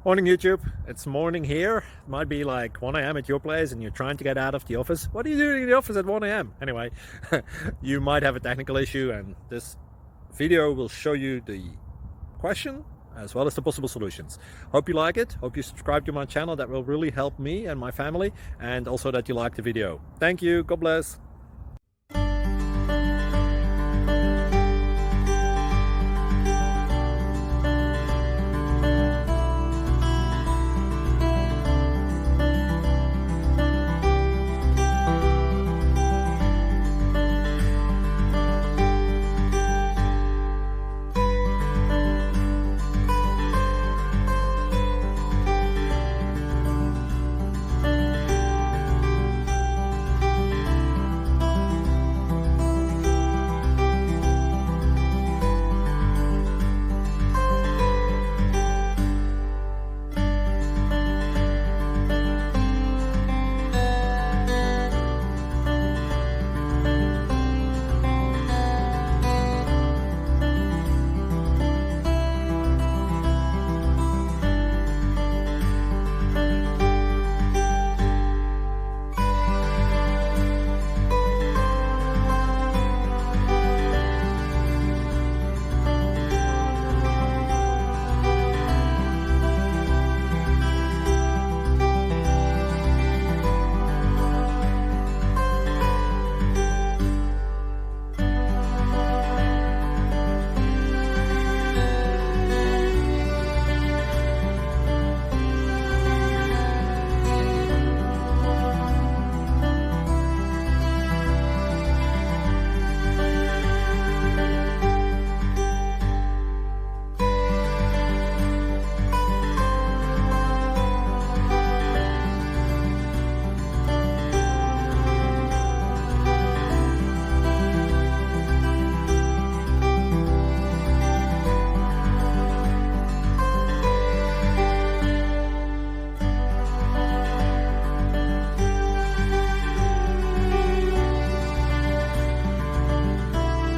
Morning YouTube, it's morning here. It might be like 1 a.m. at your place and you're trying to get out of the office. What are you doing in the office at 1 a.m? Anyway, you might have a technical issue and this video will show you the question as well as the possible solutions. Hope you like it, hope you subscribe to my channel. That will really help me and my family, and also that you like the video. Thank you, God bless.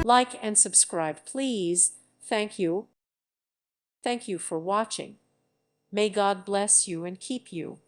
Like and subscribe, please. Thank you. Thank you for watching. May God bless you and keep you.